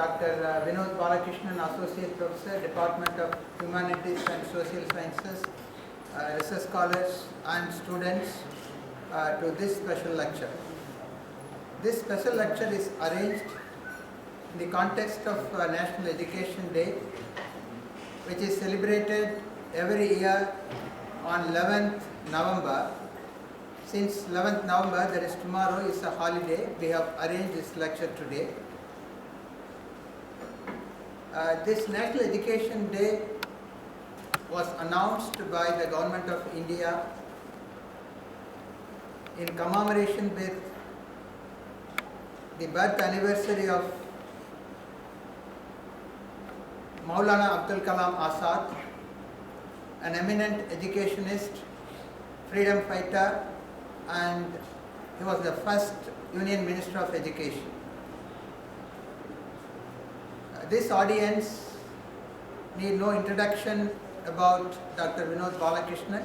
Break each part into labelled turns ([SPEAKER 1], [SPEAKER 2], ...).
[SPEAKER 1] Dr. Vinod Balakrishnan, Associate Professor, Department of Humanities and Social Sciences, research scholars and students to this special lecture. This special lecture is arranged in the context of National Education Day, which is celebrated every year on 11th November. Since 11th November, that is tomorrow, is a holiday, we have arranged this lecture today. This National Education Day was announced by the Government of India in commemoration with the birth anniversary of Maulana Azad, an eminent educationist, freedom fighter, and he was the first Union Minister of Education. This audience need no introduction about Dr. Vinod Balakrishnan.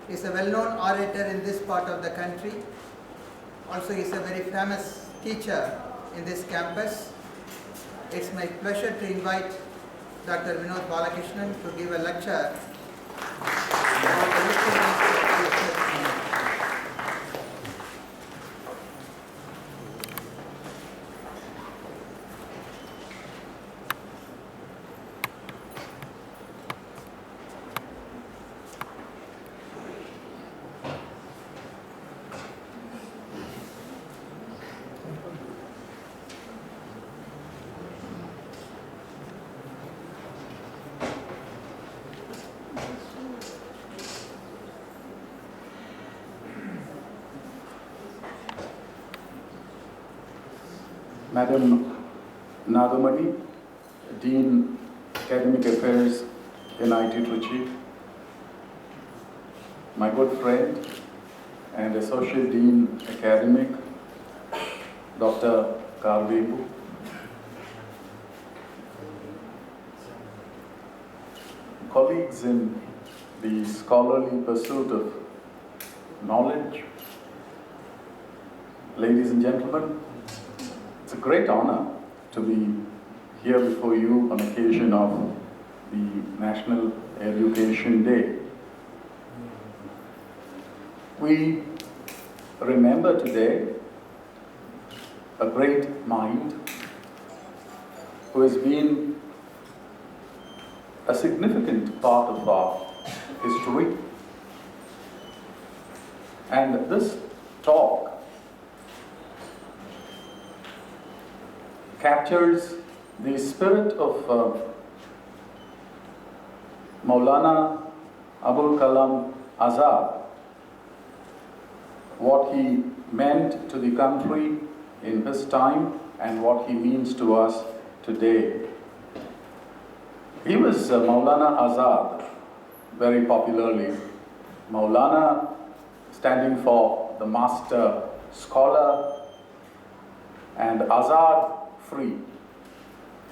[SPEAKER 1] He is a well-known orator in this part of the country. Also, he is a very famous teacher in this campus. It's my pleasure to invite Dr. Vinod Balakrishnan to give a lecture about the usefulness of research.
[SPEAKER 2] Madam Nadamani, Dean Academic Affairs, NIT Trichy, my good friend and Associate Dean Academic, Dr. Karvebu, colleagues in the scholarly pursuit of knowledge, ladies and gentlemen, it's a great honor to be here before you on occasion of the National Education Day. We remember today a great mind who has been a significant part of our history. And this talk captures the spirit of Maulana Azad, what he meant to the country in his time and what he means to us today. He was Maulana Azad, very popularly. Maulana standing for the master scholar, and Azad, free.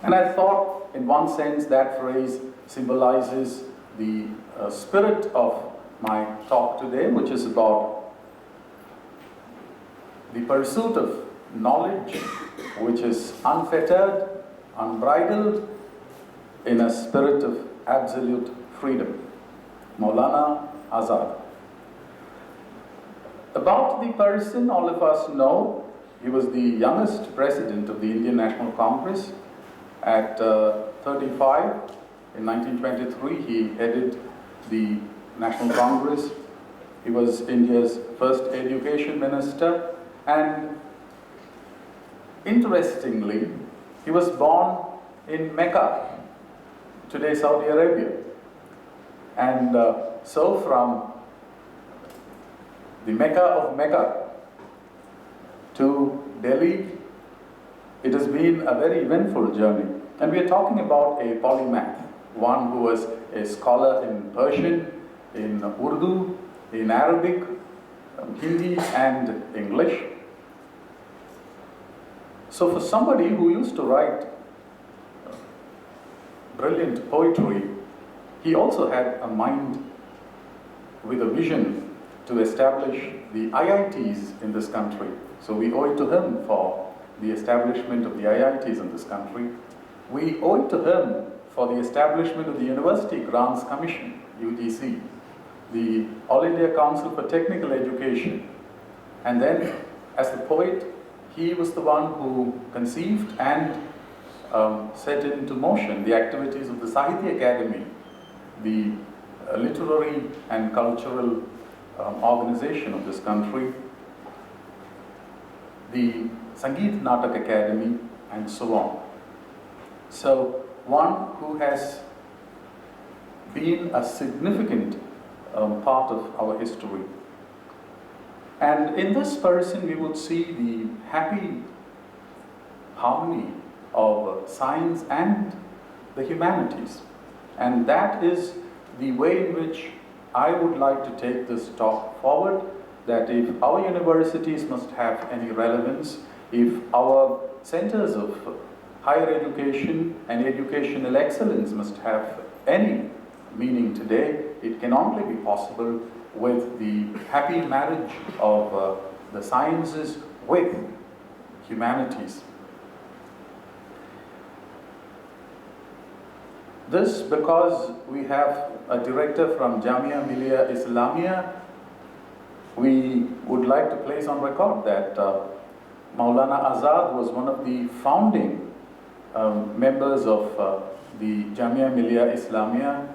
[SPEAKER 2] And I thought, in one sense, that phrase symbolizes the spirit of my talk today, which is about the pursuit of knowledge, which is unfettered, unbridled, in a spirit of absolute freedom. Maulana Azad. About the person, all of us know, he was the youngest president of the Indian National Congress. At 35, in 1923, he headed the National Congress. He was India's first education minister, and interestingly, he was born in Mecca, today Saudi Arabia. And so from the Mecca of Mecca to Delhi, it has been a very eventful journey. And we are talking about a polymath, one who was a scholar in Persian, in Urdu, in Arabic, Hindi and English. So for somebody who used to write brilliant poetry, he also had a mind with a vision to establish the IITs in this country. So we owe it to him for the establishment of the IITs in this country. We owe it to him for the establishment of the University Grants Commission, UGC, the All India Council for Technical Education. And then, as the poet, he was the one who conceived and set into motion the activities of the Sahitya Academy, the literary and cultural organization of this country, the Sangeet Natak Academy, and so on. So, one who has been a significant part of our history. And in this person, we would see the happy harmony of science and the humanities. And that is the way in which I would like to take this talk forward, that if our universities must have any relevance, if our centers of higher education and educational excellence must have any meaning today, it can only be possible with the happy marriage of the sciences with humanities. This because we have a director from Jamia Millia Islamia. We would like to place on record that Maulana Azad was one of the founding members of the Jamia Millia Islamia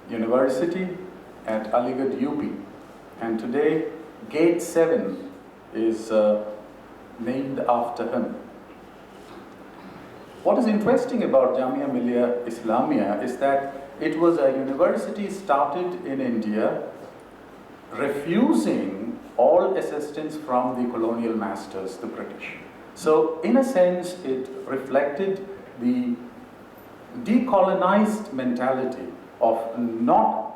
[SPEAKER 2] University at Aligarh, UP. And today, Gate 7 is named after him. What is interesting about Jamia Millia Islamia is that it was a university started in India refusing all assistance from the colonial masters, the British. So, in a sense, it reflected the decolonized mentality of not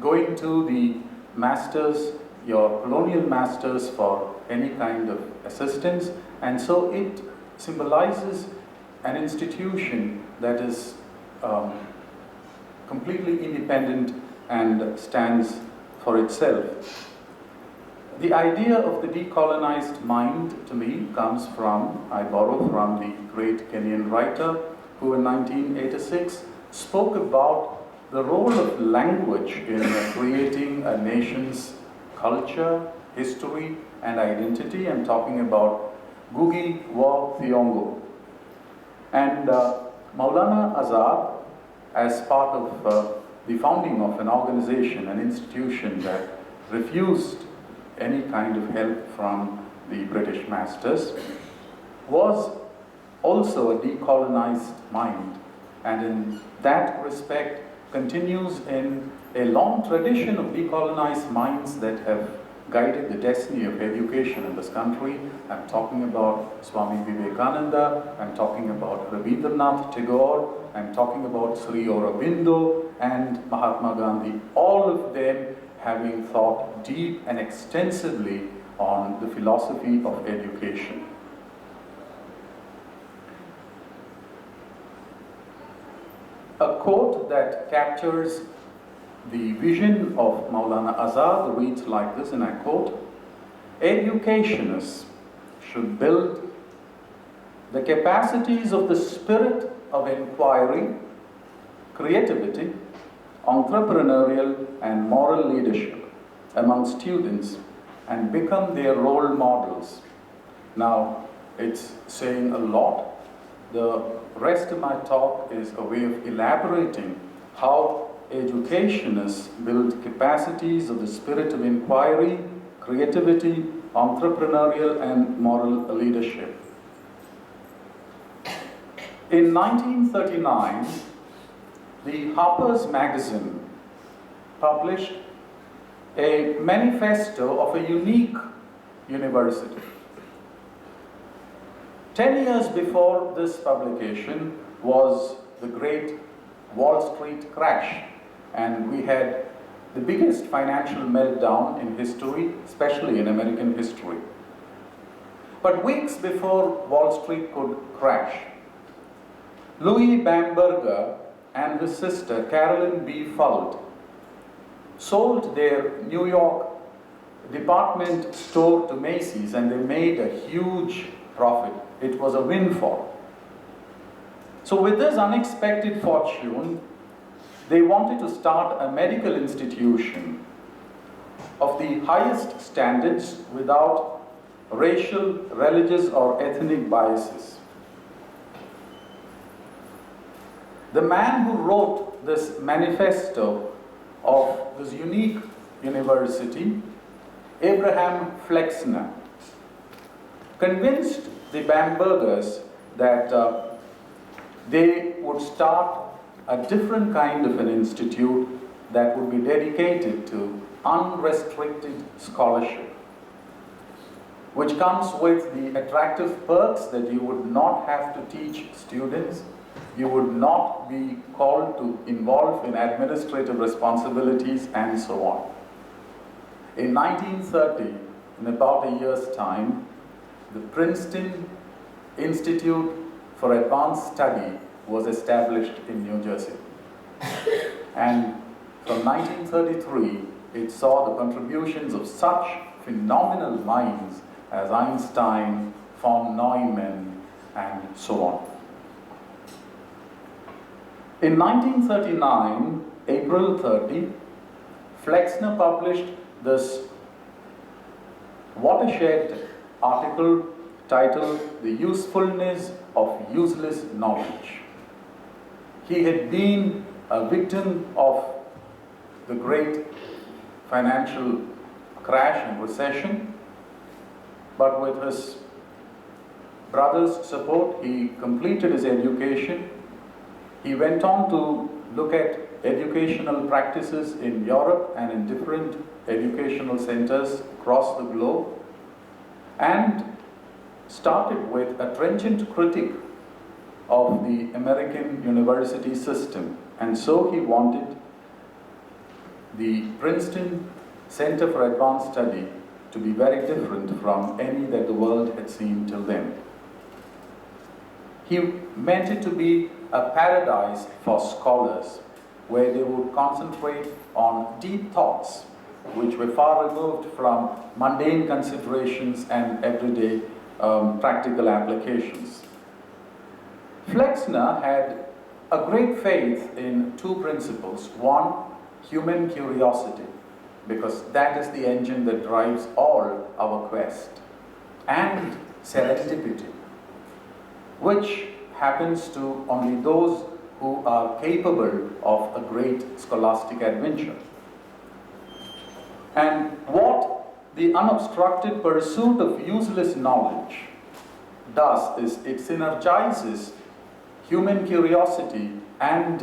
[SPEAKER 2] going to the masters, your colonial masters, for any kind of assistance. And so it symbolizes an institution that is completely independent and stands for itself. The idea of the decolonized mind, to me, comes from, I borrow from the great Kenyan writer who in 1986 spoke about the role of language in creating a nation's culture, history, and identity. I'm talking about Gogh wa Thiong'o. And Maulana Azad, as part of the founding of an organization, an institution that refused any kind of help from the British masters, was also a decolonized mind, and in that respect continues in a long tradition of decolonized minds that have guided the destiny of education in this country. I'm talking about Swami Vivekananda, I'm talking about Rabindranath Tagore, I'm talking about Sri Aurobindo and Mahatma Gandhi, all of them having thought deep and extensively on the philosophy of education. A quote that captures the vision of Maulana Azad reads like this, and I quote, "Educationists should build the capacities of the spirit of inquiry, creativity, entrepreneurial and moral leadership among students and become their role models." Now, it's saying a lot. The rest of my talk is a way of elaborating how educationists build capacities of the spirit of inquiry, creativity, entrepreneurial and moral leadership. In 1939, the Harper's Magazine published a manifesto of a unique university. 10 years before this publication was the great Wall Street crash, and we had the biggest financial meltdown in history, especially in American history. But weeks before Wall Street could crash, Louis Bamberger and his sister Carolyn B. Fult sold their New York department store to Macy's and they made a huge profit. It was a windfall. So with this unexpected fortune, they wanted to start a medical institution of the highest standards without racial, religious, or ethnic biases. The man who wrote this manifesto of this unique university, Abraham Flexner, convinced the Bambergers that they would start a different kind of an institute that would be dedicated to unrestricted scholarship, which comes with the attractive perks that you would not have to teach students, you would not be called to involve in administrative responsibilities, and so on. In 1930, in about a year's time, the Princeton Institute for Advanced Study was established in New Jersey. And from 1933, it saw the contributions of such phenomenal minds as Einstein, von Neumann, and so on. In 1939, April 30, Flexner published this watershed article titled "The Usefulness of Useless Knowledge." He had been a victim of the great financial crash and recession, but with his brother's support, he completed his education. He went on to look at educational practices in Europe and in different educational centers across the globe, and started with a trenchant critique of the American university system. And so he wanted the Princeton Center for Advanced Study to be very different from any that the world had seen till then. He meant it to be a paradise for scholars, where they would concentrate on deep thoughts which were far removed from mundane considerations and everyday practical applications. Flexner had a great faith in two principles. One, human curiosity, because that is the engine that drives all our quest, and serendipity, which happens to only those who are capable of a great scholastic adventure. And what the unobstructed pursuit of useless knowledge does is it synergizes human curiosity and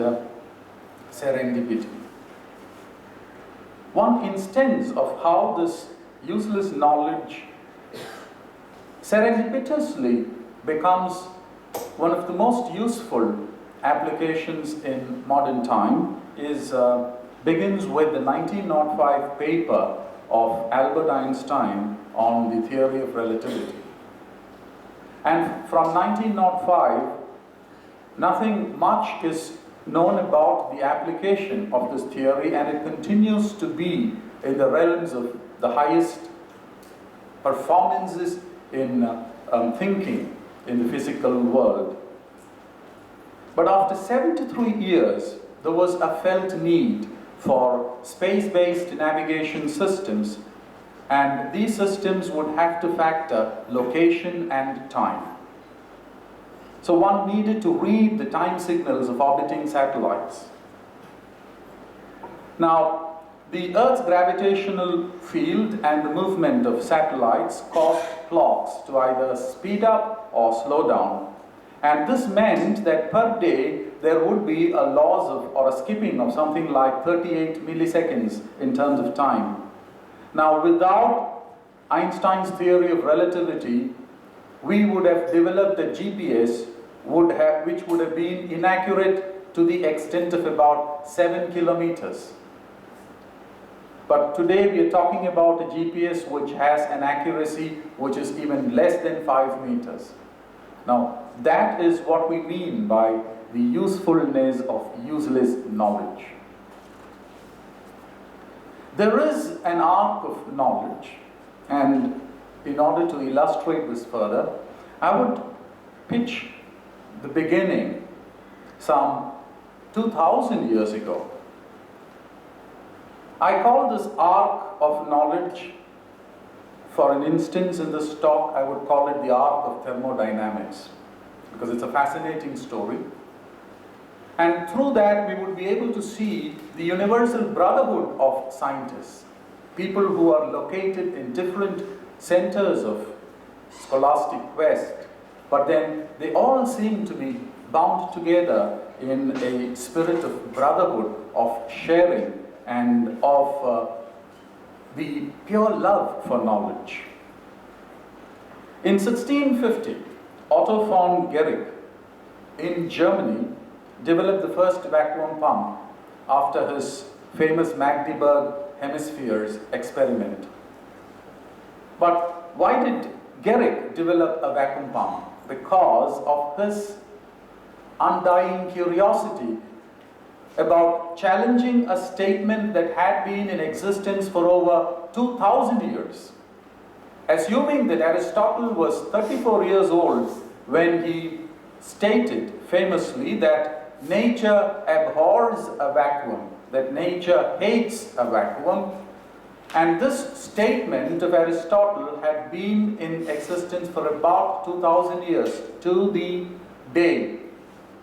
[SPEAKER 2] serendipity. One instance of how this useless knowledge serendipitously becomes one of the most useful applications in modern time begins with the 1905 paper of Albert Einstein on the theory of relativity. And from 1905, nothing much is known about the application of this theory, and it continues to be in the realms of the highest performances in thinking in the physical world. But after 73 years, there was a felt need for space-based navigation systems, and these systems would have to factor location and time. So one needed to read the time signals of orbiting satellites. Now, the Earth's gravitational field and the movement of satellites caused clocks to either speed up or slow down. And this meant that per day there would be a loss of, or a skipping of something like 38 milliseconds in terms of time. Now, without Einstein's theory of relativity, we would have developed a GPS which would have been inaccurate to the extent of about 7 kilometers. But today we are talking about a GPS which has an accuracy which is even less than 5 meters. Now, that is what we mean by the usefulness of useless knowledge. There is an arc of knowledge, and in order to illustrate this further, I would pitch the beginning some 2000 years ago. I call this arc of knowledge, for an instance in this talk, I would call it the arc of thermodynamics, because it's a fascinating story. And through that, we would be able to see the universal brotherhood of scientists, people who are located in different centers of scholastic quest, but then they all seem to be bound together in a spirit of brotherhood, of sharing, and of the pure love for knowledge. In 1650, Otto von Guericke in Germany developed the first vacuum pump after his famous Magdeburg hemispheres experiment. But why did Guericke develop a vacuum pump? Because of his undying curiosity about challenging a statement that had been in existence for over 2000 years. Assuming that Aristotle was 34 years old when he stated famously that nature abhors a vacuum, that nature hates a vacuum, and this statement of Aristotle had been in existence for about 2000 years, to the day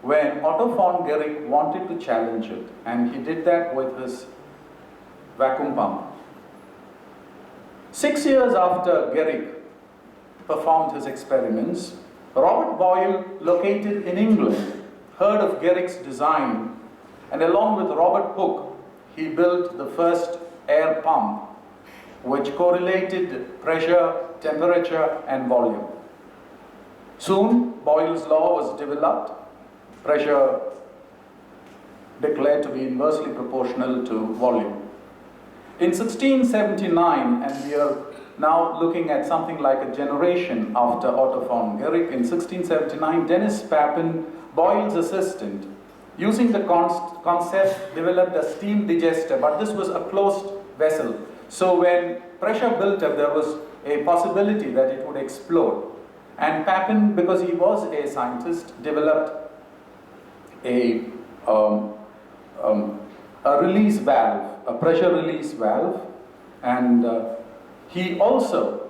[SPEAKER 2] when Otto von Guericke wanted to challenge it, and he did that with his vacuum pump. 6 years after Guericke performed his experiments, Robert Boyle, located in England, heard of Guericke's design, and along with Robert Hooke, he built the first air pump, which correlated pressure, temperature, and volume. Soon, Boyle's law was developed, pressure declared to be inversely proportional to volume. In 1679, and we are now looking at something like a generation after Otto von Guericke, in 1679, Dennis Papin, Boyle's assistant, using the concept, developed a steam digester, but this was a closed vessel. So when pressure built up, there was a possibility that it would explode. And Papin, because he was a scientist, developed a release valve, a pressure release valve, and he also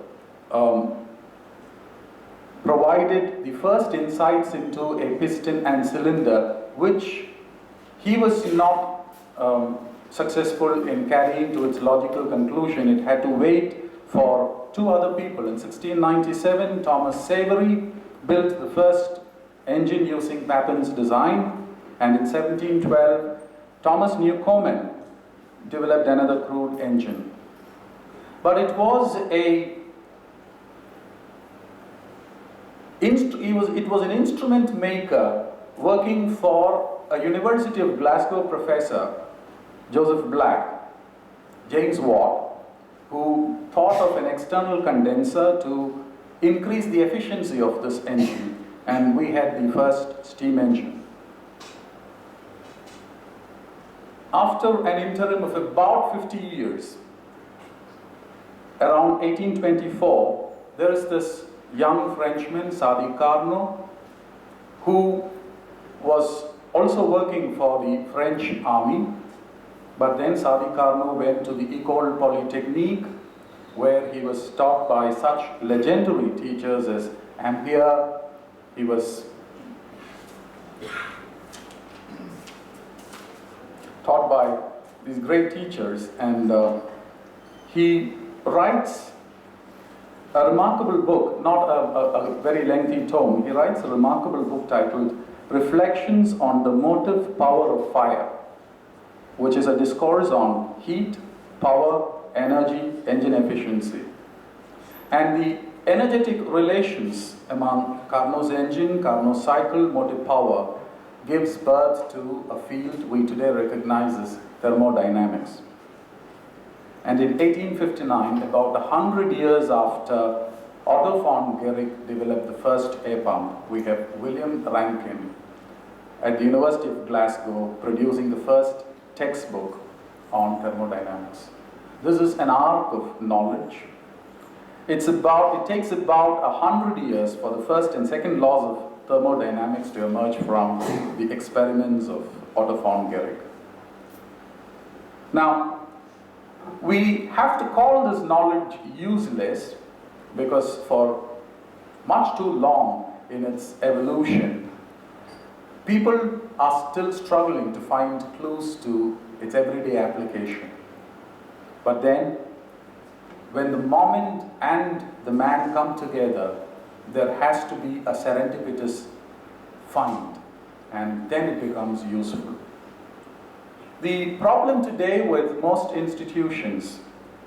[SPEAKER 2] provided the first insights into a piston and cylinder, which he was not successful in carrying to its logical conclusion. It had to wait for two other people. In 1697, Thomas Savery built the first engine using Papin's design, and in 1712, Thomas Newcomen developed another crude engine. But it was an instrument maker working for a University of Glasgow professor, Joseph Black, James Watt, who thought of an external condenser to increase the efficiency of this engine, and we had the first steam engine. After an interim of about 50 years, around 1824, there is this young Frenchman, Sadi Carnot, who was also working for the French army, but then Sadi Carnot went to the École Polytechnique, where he was taught by such legendary teachers as Ampère. He was taught by these great teachers, and he writes a remarkable book, not a very lengthy tome. He writes a remarkable book titled Reflections on the Motive Power of Fire, which is a discourse on heat, power, energy, engine efficiency, and the energetic relations among Carnot's engine, Carnot's cycle, motive power gives birth to a field we today recognize as thermodynamics. And in 1859, about 100 years after Otto von Guericke developed the first air pump, we have William Rankine at the University of Glasgow producing the first textbook on thermodynamics. This is an arc of knowledge. It takes about 100 years for the first and second laws of thermodynamics to emerge from the experiments of Otto von Guericke. Now, we have to call this knowledge useless because for much too long in its evolution, people are still struggling to find clues to its everyday application. But then, when the moment and the man come together, there has to be a serendipitous find, and then it becomes useful. The problem today with most institutions,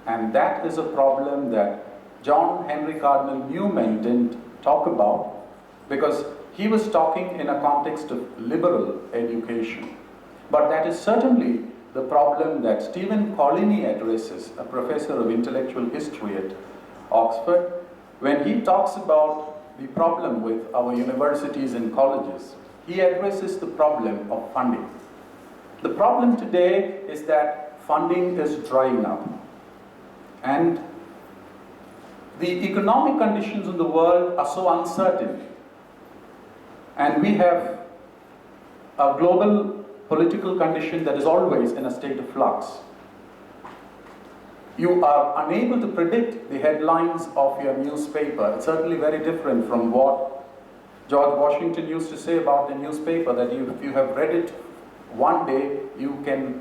[SPEAKER 2] and that is a problem that John Henry Cardinal Newman didn't talk about, because he was talking in a context of liberal education. But that is certainly the problem that Stephen Collini addresses, a professor of intellectual history at Oxford, when he talks about the problem with our universities and colleges. He addresses the problem of funding. The problem today is that funding is drying up. And the economic conditions in the world are so uncertain. And we have a global political condition that is always in a state of flux. You are unable to predict the headlines of your newspaper. It's certainly very different from what George Washington used to say about the newspaper, that if you have read it one day, you can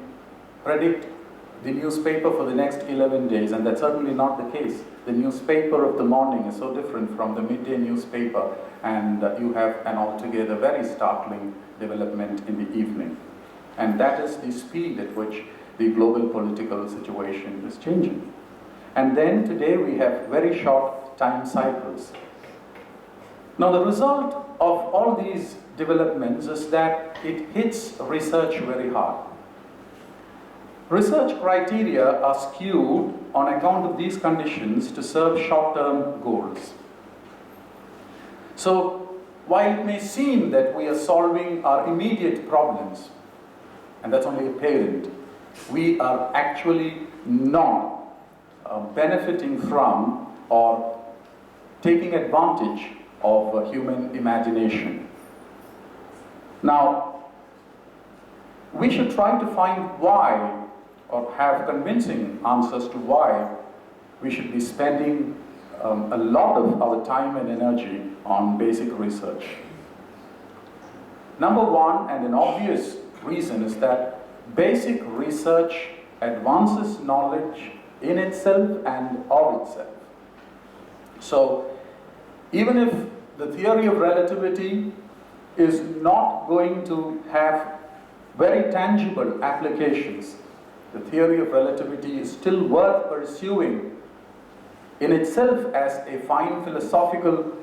[SPEAKER 2] predict the newspaper for the next 11 days, and that's certainly not the case. The newspaper of the morning is so different from the midday newspaper, and you have an altogether very startling development in the evening. And that is the speed at which the global political situation is changing. And then today we have very short time cycles. Now the result of all these developments is that it hits research very hard. Research criteria are skewed on account of these conditions to serve short-term goals. So while it may seem that we are solving our immediate problems, and that's only apparent, we are actually not benefiting from or taking advantage of human imagination. Now, we should try to find why, or have convincing answers to why we should be spending a lot of our time and energy on basic research. Number one, and an obvious reason, is that basic research advances knowledge in itself and of itself. So, even if the theory of relativity is not going to have very tangible applications, the theory of relativity is still worth pursuing in itself as a fine philosophical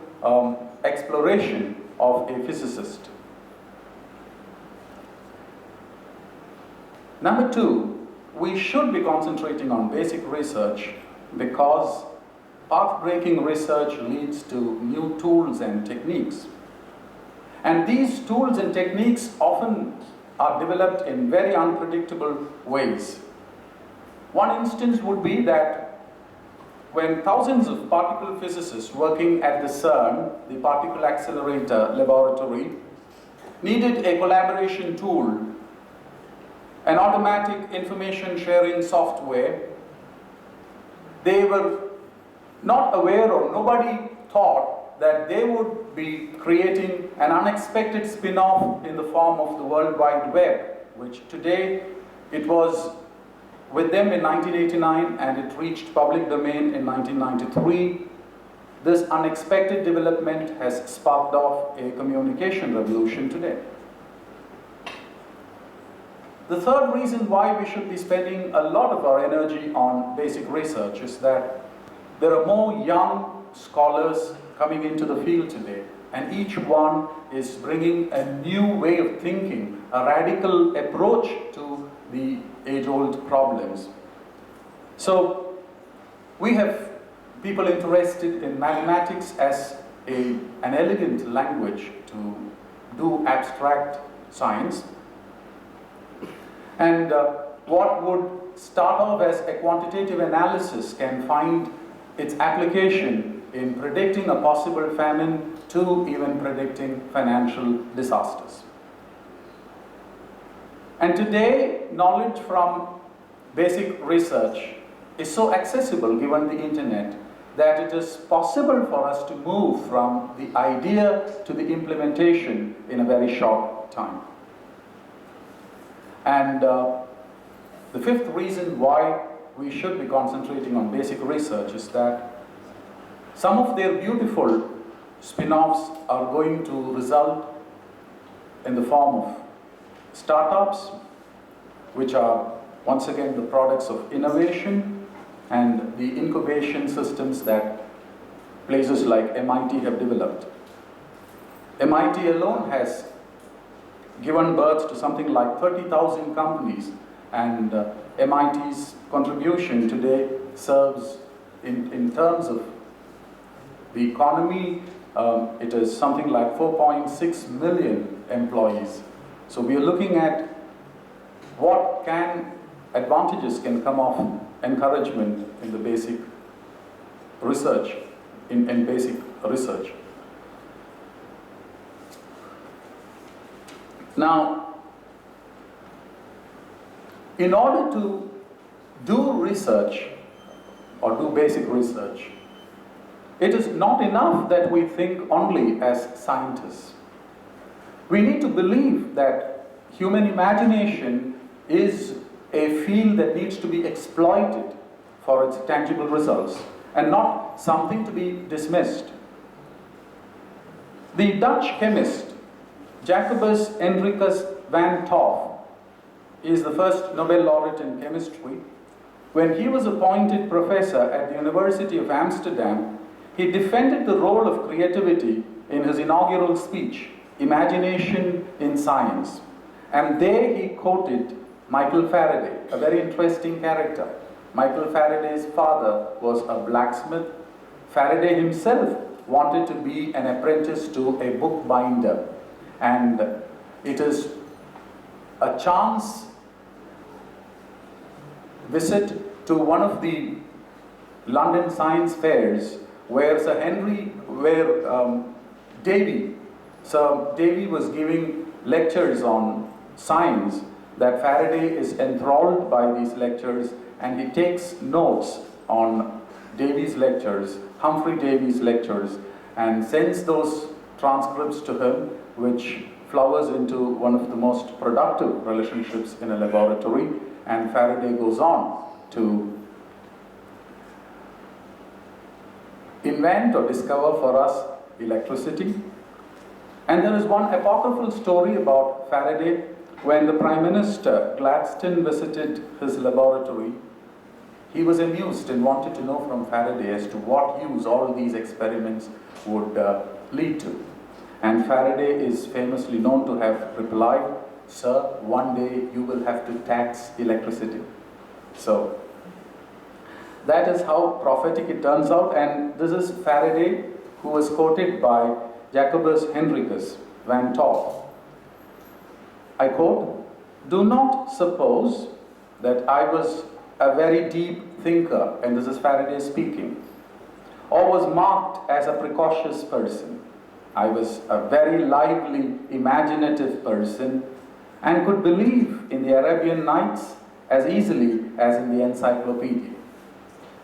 [SPEAKER 2] exploration of a physicist. Number two, we should be concentrating on basic research because path-breaking research leads to new tools and techniques. And these tools and techniques often are developed in very unpredictable ways. One instance would be that when thousands of particle physicists working at the CERN, the Particle Accelerator Laboratory, needed a collaboration tool, an automatic information sharing software, they were not aware, or nobody thought that they would be creating an unexpected spin-off in the form of the World Wide Web, which today, it was with them in 1989 and it reached public domain in 1993. This unexpected development has sparked off a communication revolution today. The third reason why we should be spending a lot of our energy on basic research is that there are more young scholars coming into the field today, and each one is bringing a new way of thinking, a radical approach to the age-old problems. So we have people interested in mathematics as an elegant language to do abstract science. And what would start off as a quantitative analysis can find its application in predicting a possible famine to even predicting financial disasters. And today, knowledge from basic research is so accessible given the internet that it is possible for us to move from the idea to the implementation in a very short time. And the fifth reason why we should be concentrating on basic research is that some of their beautiful spin-offs are going to result in the form of startups, which are once again the products of innovation and the incubation systems that places like MIT have developed. MIT alone has given birth to something like 30,000 companies, and MIT's contribution today serves in terms of the economy, it is something like 4.6 million employees. So we are looking at what advantages can come of encouragement in the basic research, in basic research. Now, in order to do research or do basic research, it is not enough that we think only as scientists. We need to believe that human imagination is a field that needs to be exploited for its tangible results and not something to be dismissed. The Dutch chemist Jacobus Hendrikus van 't Hoff is the first Nobel laureate in chemistry. When he was appointed professor at the University of Amsterdam, he defended the role of creativity in his inaugural speech, Imagination in Science. And there he quoted Michael Faraday, a very interesting character. Michael Faraday's father was a blacksmith. Faraday himself wanted to be an apprentice to a bookbinder. And it is a chance visit to one of the London science fairs where Davy was giving lectures on science, that Faraday is enthralled by these lectures and he takes notes on Davy's lectures, Humphrey Davy's lectures, and sends those transcripts to him, which flowers into one of the most productive relationships in a laboratory, and Faraday goes on to invent or discover for us electricity. And there is one apocryphal story about Faraday. When the Prime Minister Gladstone visited his laboratory, he was amused and wanted to know from Faraday as to what use all these experiments would lead to. And Faraday is famously known to have replied, "Sir, one day you will have to tax electricity." So that is how prophetic it turns out, and this is Faraday who was quoted by Jacobus Hendrikus van 't Hoff. I quote, "Do not suppose that I was a very deep thinker," and this is Faraday speaking, "or was marked as a precocious person. I was a very lively, imaginative person and could believe in the Arabian Nights as easily as in the encyclopedia."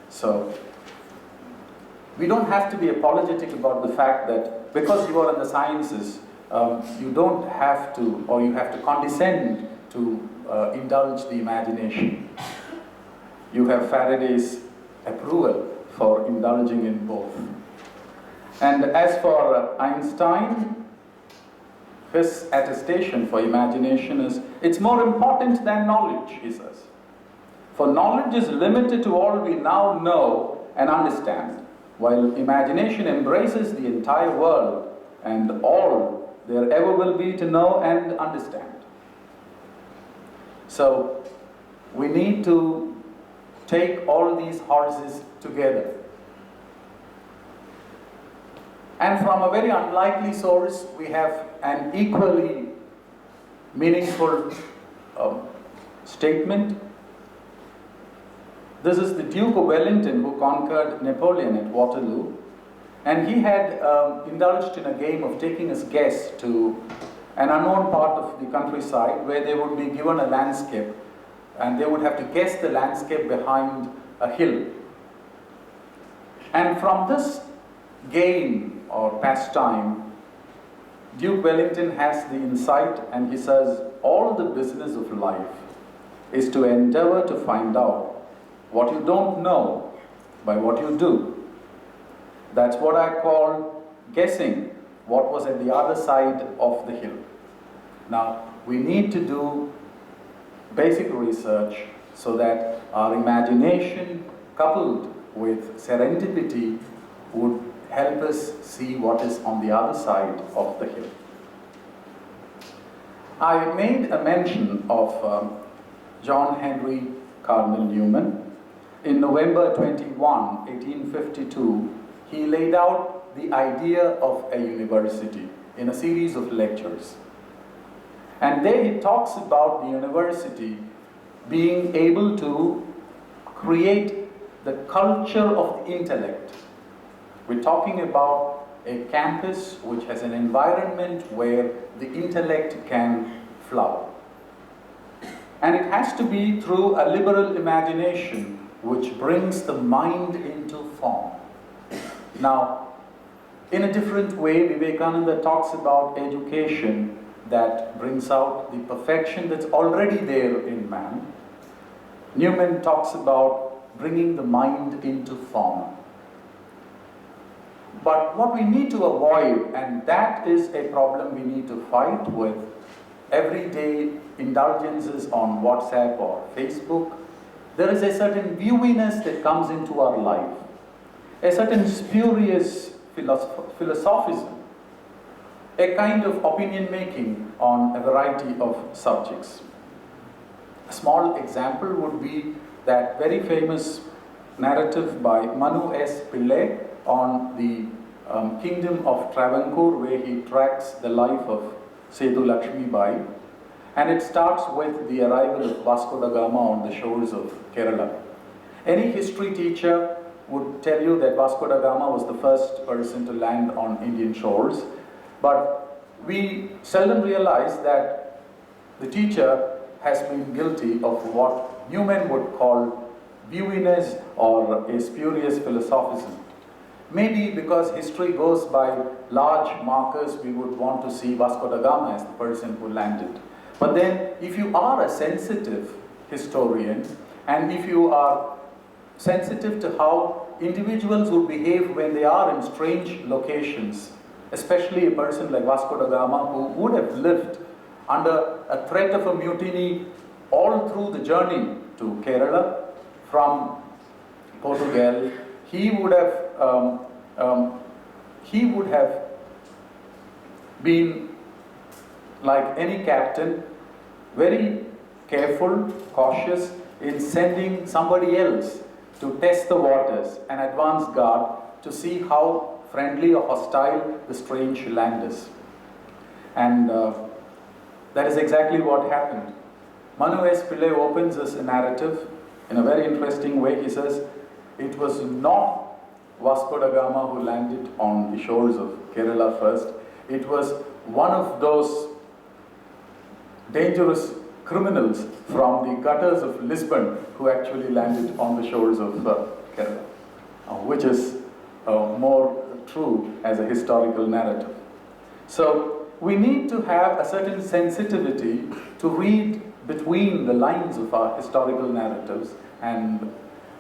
[SPEAKER 2] So, we don't have to be apologetic about the fact that because you are in the sciences, you don't have to, or you have to condescend to indulge the imagination. You have Faraday's approval for indulging in both. And as for Einstein, his attestation for imagination is, "It's more important than knowledge," he says. "For knowledge is limited to all we now know and understand, while imagination embraces the entire world and all there ever will be to know and understand." So, we need to take all these horses together. And from a very unlikely source, we have an equally meaningful statement This is the Duke of Ellington who conquered Napoleon at Waterloo, and he had indulged in a game of taking his guests to an unknown part of the countryside where they would be given a landscape and they would have to guess the landscape behind a hill. And from this game or pastime, Duke Wellington has the insight, and he says, all the business of life is to endeavor to find out what you don't know by what you do. That's what I call guessing what was at the other side of the hill. Now, we need to do basic research so that our imagination coupled with serendipity would help us see what is on the other side of the hill. I made a mention of John Henry Cardinal Newman. In November 21, 1852, he laid out the idea of a university in a series of lectures. And there he talks about the university being able to create the culture of the intellect. We're talking about a campus which has an environment where the intellect can flower. And it has to be through a liberal imagination which brings the mind into form. Now, in a different way, Vivekananda talks about education that brings out the perfection that's already there in man. Newman talks about bringing the mind into form. But what we need to avoid, and that is a problem we need to fight with, everyday indulgences on WhatsApp or Facebook, there is a certain viewiness that comes into our life, a certain spurious philosophism, a kind of opinion making on a variety of subjects. A small example would be that very famous narrative by Manu S. Pillai on the kingdom of Travancore, where he tracks the life of Sethu Lakshmi Bai. And it starts with the arrival of Vasco da Gama on the shores of Kerala. Any history teacher would tell you that Vasco da Gama was the first person to land on Indian shores. But we seldom realize that the teacher has been guilty of what Newman would call viewiness or a spurious philosophism. Maybe because history goes by large markers, we would want to see Vasco da Gama as the person who landed. But then, if you are a sensitive historian, and if you are sensitive to how individuals would behave when they are in strange locations, especially a person like Vasco da Gama, who would have lived under a threat of a mutiny all through the journey to Kerala from Portugal, he would have been, like any captain, very careful, cautious in sending somebody else to test the waters, an advance guard, to see how friendly or hostile the strange land is. And that is exactly what happened. Manu S. Pillai opens this narrative in a very interesting way. He says, it was not Vasco da Gama who landed on the shores of Kerala first. It was one of those dangerous criminals from the gutters of Lisbon who actually landed on the shores of Kerala, which is more true as a historical narrative. So we need to have a certain sensitivity to read between the lines of our historical narratives, and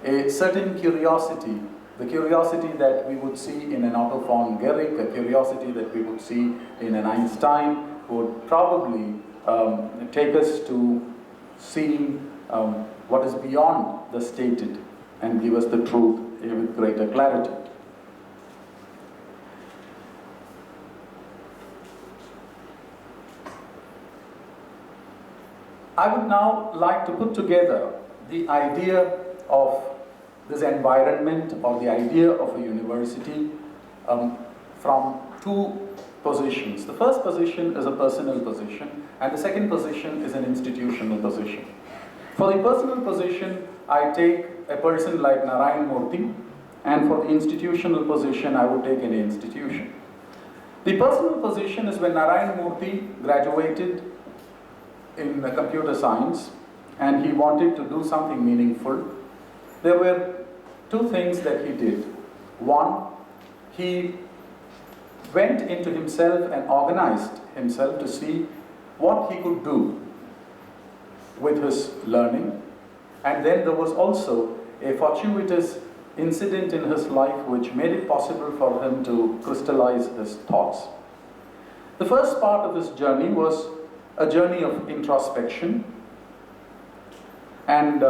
[SPEAKER 2] a certain curiosity, the curiosity that we would see in an Otto von Guericke, a curiosity that we would see in an Einstein, would probably take us to see what is beyond the stated and give us the truth with greater clarity. I would now like to put together the idea of this environment or the idea of a university from two positions. The first position is a personal position, and the second position is an institutional position. For the personal position, I take a person like Narayan Murthy, and for the institutional position, I would take any institution. The personal position is when Narayan Murthy graduated in computer science and he wanted to do something meaningful. There were two things that he did. One, he went into himself and organized himself to see what he could do with his learning. And then there was also a fortuitous incident in his life which made it possible for him to crystallize his thoughts. The first part of his journey was a journey of introspection, and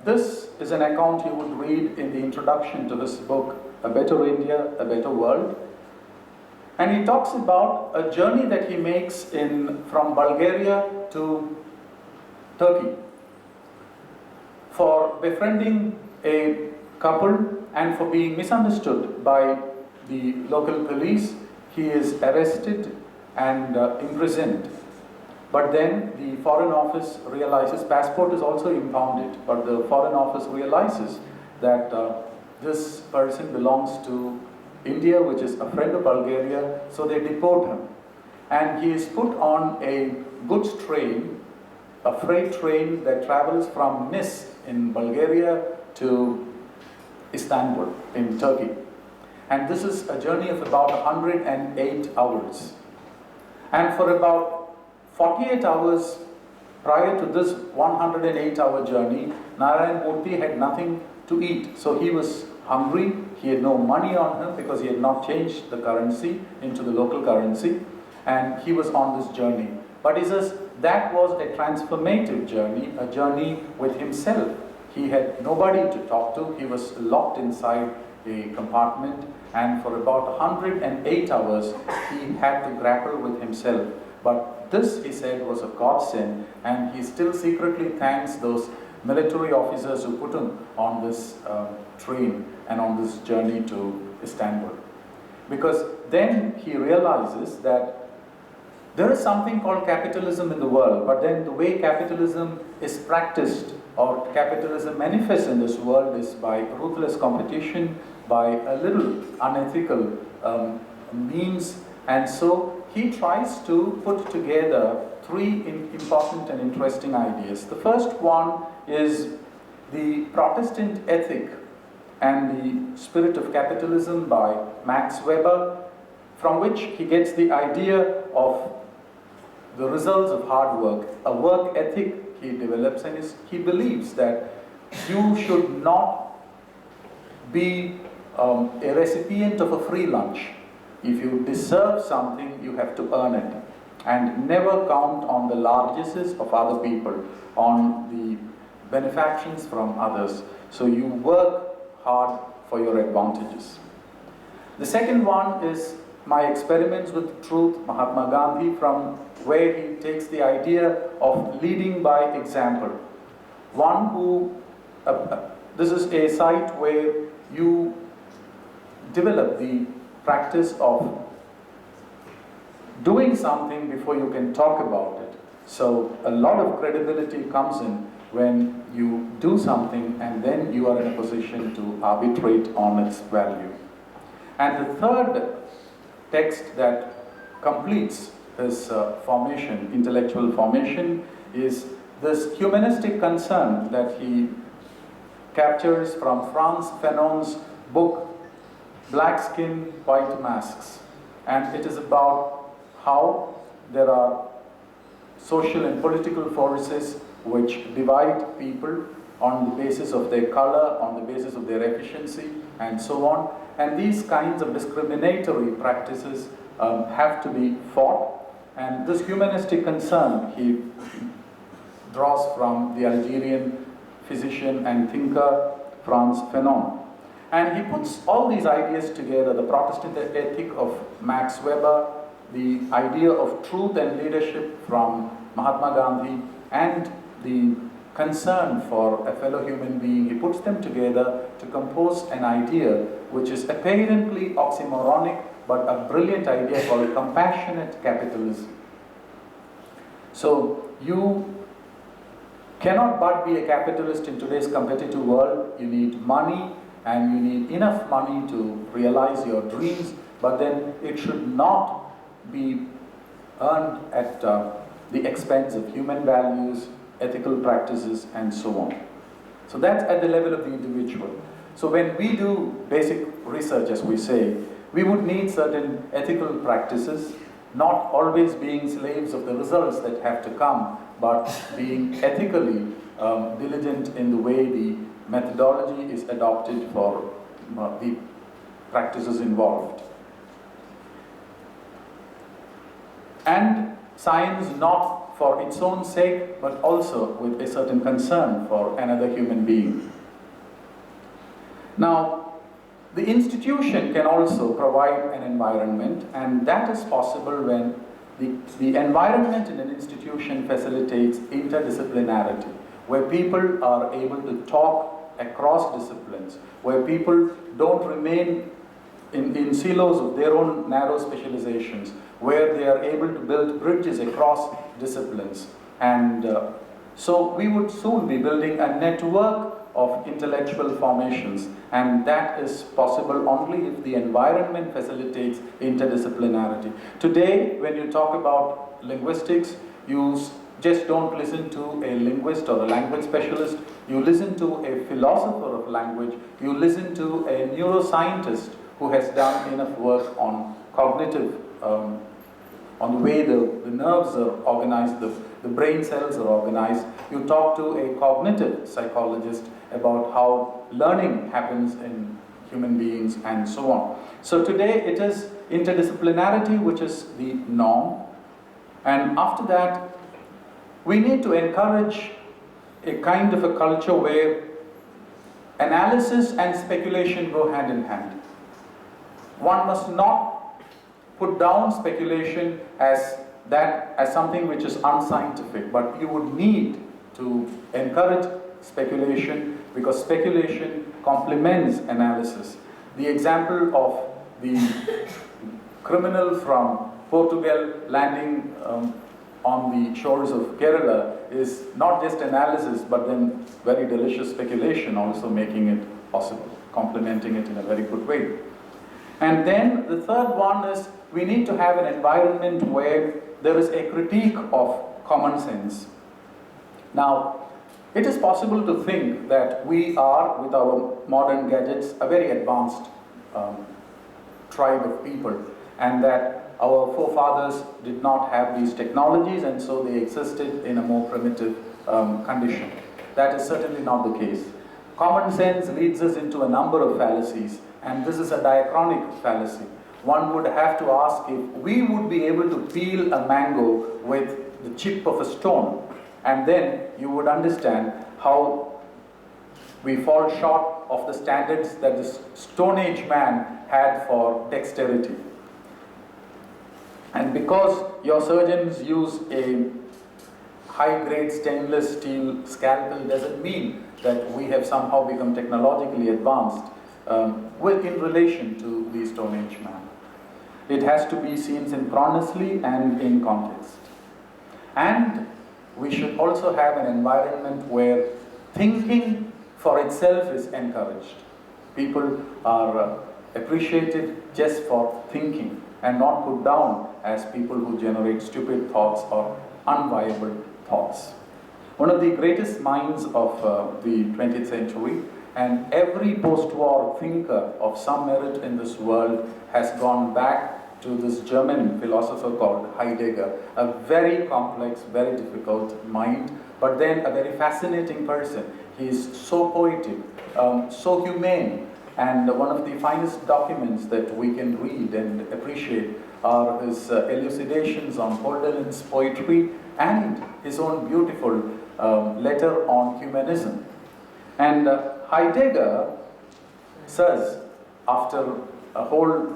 [SPEAKER 2] this is an account you would read in the introduction to this book, A Better India, A Better World. And he talks about a journey that he makes from Bulgaria to Turkey for befriending a couple and for being misunderstood by the local police. He is arrested and imprisoned. But then the Foreign Office realizes, passport is also impounded, but the Foreign Office realizes that this person belongs to India, which is a friend of Bulgaria, so they deport him. And he is put on a goods train, a freight train that travels from Nis in Bulgaria to Istanbul in Turkey. And this is a journey of about 108 hours. And for about 48 hours prior to this 108-hour journey, Narayan Murthy had nothing to eat. So he was hungry, he had no money on him because he had not changed the currency into the local currency, and he was on this journey. But he says that was a transformative journey, a journey with himself. He had nobody to talk to, he was locked inside a compartment, and for about 108 hours he had to grapple with himself. But this, he said, was a godsend, and he still secretly thanks those military officers who put him on this train and on this journey to Istanbul. Because then he realizes that there is something called capitalism in the world, but then the way capitalism is practiced or capitalism manifests in this world is by ruthless competition, by a little unethical means, and so he tries to put together three important and interesting ideas. The first one is the Protestant ethic and the spirit of capitalism by Max Weber, from which he gets the idea of the results of hard work, a work ethic he develops, and he believes that you should not be a recipient of a free lunch. If you deserve something, you have to earn it, and never count on the largesses of other people, on the benefactions from others. So you work hard for your advantages. The second one is my experiments with truth, Mahatma Gandhi, from where he takes the idea of leading by example. One who, this is a site where you develop the practice of doing something before you can talk about it. So a lot of credibility comes in when you do something and then you are in a position to arbitrate on its value. And the third text that completes his formation, intellectual formation, is this humanistic concern that he captures from Frantz Fanon's book Black Skin, White Masks. And it is about how there are social and political forces which divide people on the basis of their color, on the basis of their efficiency, and so on. And these kinds of discriminatory practices have to be fought. And this humanistic concern he draws from the Algerian physician and thinker Frantz Fanon. And he puts all these ideas together, the Protestant ethic of Max Weber, the idea of truth and leadership from Mahatma Gandhi, and the concern for a fellow human being. He puts them together to compose an idea which is apparently oxymoronic, but a brilliant idea called compassionate capitalism. So you cannot but be a capitalist in today's competitive world. You need money, and you need enough money to realize your dreams, but then it should not be earned at the expense of human values, ethical practices, and so on. So that's at the level of the individual. So when we do basic research, as we say, we would need certain ethical practices, not always being slaves of the results that have to come, but being ethically diligent in the way the methodology is adopted for the practices involved. And science not for its own sake, but also with a certain concern for another human being. Now, the institution can also provide an environment, and that is possible when the environment in an institution facilitates interdisciplinarity, where people are able to talk across disciplines, where people don't remain in silos of their own narrow specializations, where they are able to build bridges across disciplines. And so we would soon be building a network of intellectual formations, and that is possible only if the environment facilitates interdisciplinarity. Today, when you talk about linguistics, you just don't listen to a linguist or a language specialist, you listen to a philosopher of language, you listen to a neuroscientist who has done enough work on cognitive, on the way the nerves are organized, the brain cells are organized. You talk to a cognitive psychologist about how learning happens in human beings and so on. So today it is interdisciplinarity which is the norm, and after that we need to encourage a kind of a culture where analysis and speculation go hand in hand. One must not put down speculation as something which is unscientific, but you would need to encourage speculation, because speculation complements analysis. The example of the criminal from Portugal landing on the shores of Kerala is not just analysis, but then very delicious speculation, also making it possible, complementing it in a very good way. And then the third one is we need to have an environment where there is a critique of common sense. Now, it is possible to think that we are, with our modern gadgets, a very advanced tribe of people, and that our forefathers did not have these technologies, and so they existed in a more primitive condition. That is certainly not the case. Common sense leads us into a number of fallacies, and this is a diachronic fallacy. One would have to ask if we would be able to peel a mango with the chip of a stone, and then you would understand how we fall short of the standards that the Stone Age man had for dexterity. And because your surgeons use a high-grade stainless steel scalpel doesn't mean that we have somehow become technologically advanced in relation to the Stone Age man. It has to be seen synchronously and in context. And we should also have an environment where thinking for itself is encouraged. People are appreciated just for thinking and not put down as people who generate stupid thoughts or unviable thoughts. One of the greatest minds of the 20th century, and every post-war thinker of some merit in this world has gone back to this German philosopher called Heidegger, a very complex, very difficult mind, but then a very fascinating person. He is so poetic, so humane, and one of the finest documents that we can read and appreciate are his elucidations on Hölderlin's poetry and his own beautiful letter on humanism. And Heidegger says, after a whole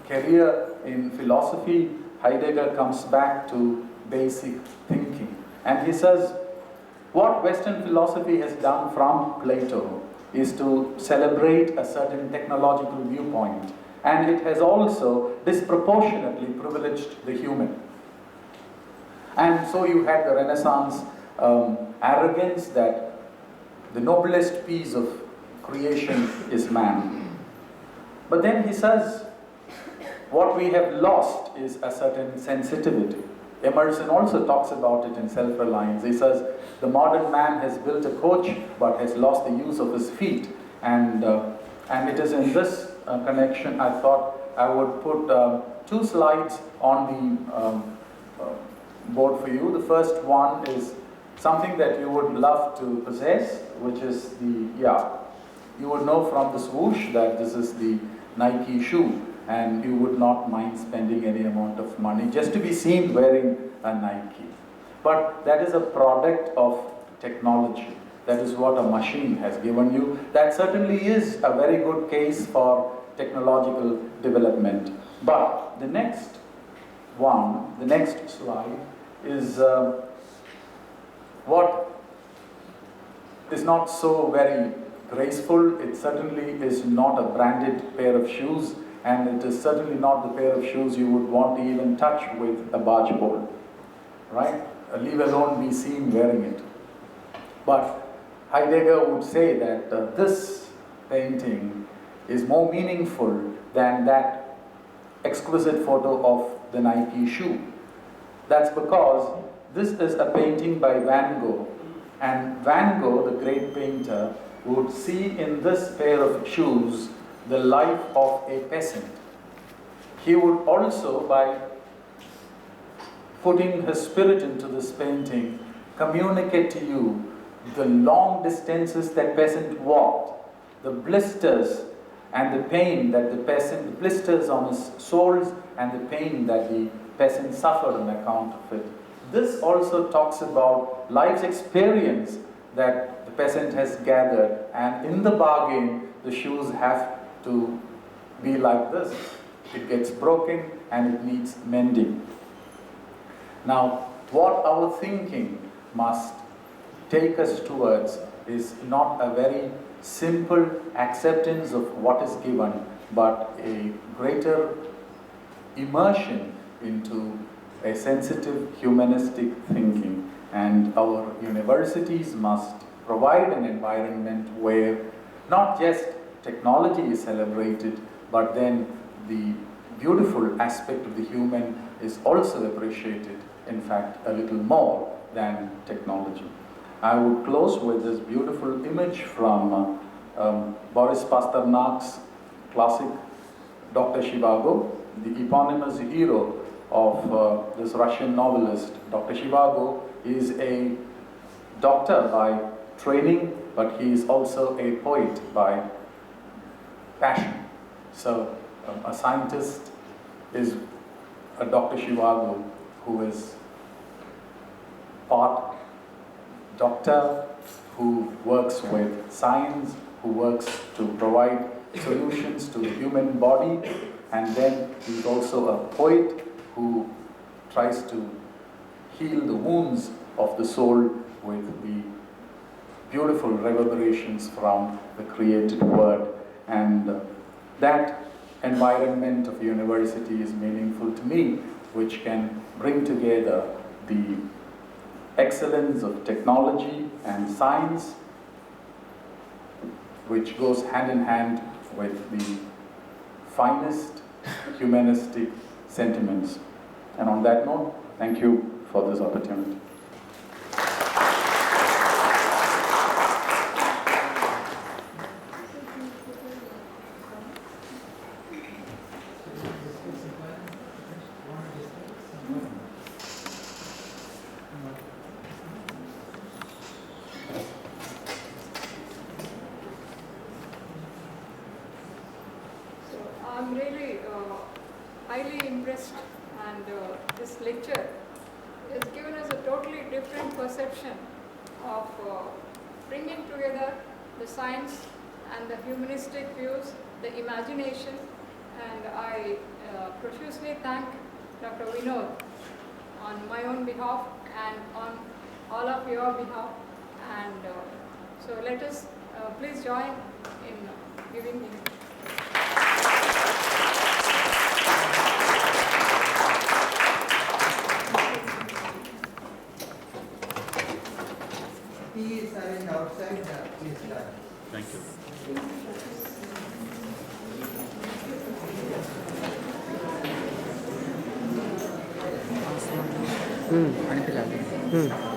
[SPEAKER 2] career in philosophy, Heidegger comes back to basic thinking. And he says, what Western philosophy has done from Plato is to celebrate a certain technological viewpoint, and it has also disproportionately privileged the human. And so you had the Renaissance arrogance that the noblest piece of creation is man. But then he says, what we have lost is a certain sensitivity. Emerson also talks about it in Self-Reliance. He says, the modern man has built a coach but has lost the use of his feet. And it is in this connection I thought I would put 2 slides on the board for you. The first one is something that you would love to possess, which is you would know from the swoosh that this is the Nike shoe, and you would not mind spending any amount of money just to be seen wearing a Nike. But that is a product of technology. That is what a machine has given you. That certainly is a very good case for technological development. But the next slide is what is not so very graceful. It certainly is not a branded pair of shoes, and it is certainly not the pair of shoes you would want to even touch with a barge pole, right? Leave alone be seen wearing it. But Heidegger would say that this painting is more meaningful than that exquisite photo of the Nike shoe. That's because this is a painting by Van Gogh, and Van Gogh, the great painter, would see in this pair of shoes the life of a peasant. He would also, by putting his spirit into this painting, communicate to you the long distances that peasant walked, the blisters and the pain that the blisters on his soles and the pain that the peasant suffered on account of it. This also talks about life's experience that the peasant has gathered, and in the bargain, the shoes have to be like this. It gets broken and it needs mending. Now, what our thinking must take us towards is not a very simple acceptance of what is given, but a greater immersion into a sensitive humanistic thinking. And our universities must provide an environment where not just technology is celebrated, but then the beautiful aspect of the human is also appreciated, in fact, a little more than technology. I would close with this beautiful image from Boris Pasternak's classic Dr. Zhivago, the eponymous hero of this Russian novelist. Dr. Zhivago is a doctor by training, but he is also a poet by passion. So a scientist is a Dr. Zhivago who is part doctor, who works with science, who works to provide solutions to the human body, and then he's also a poet who tries to heal the wounds of the soul with the beautiful reverberations from the created word. And that environment of university is meaningful to me, which can bring together the excellence of technology and science, which goes hand in hand with the finest humanistic sentiments. And on that note, thank you for this opportunity.
[SPEAKER 3] I'm really highly impressed, and this lecture has given us a totally different perception of bringing together the science and the humanistic views, the imagination, and I profusely thank Dr. Vinod on my own behalf and on all of your behalf, and so let us please join in giving him.
[SPEAKER 1] outside, please join.
[SPEAKER 4] Thank you.
[SPEAKER 5] అనిపించాలి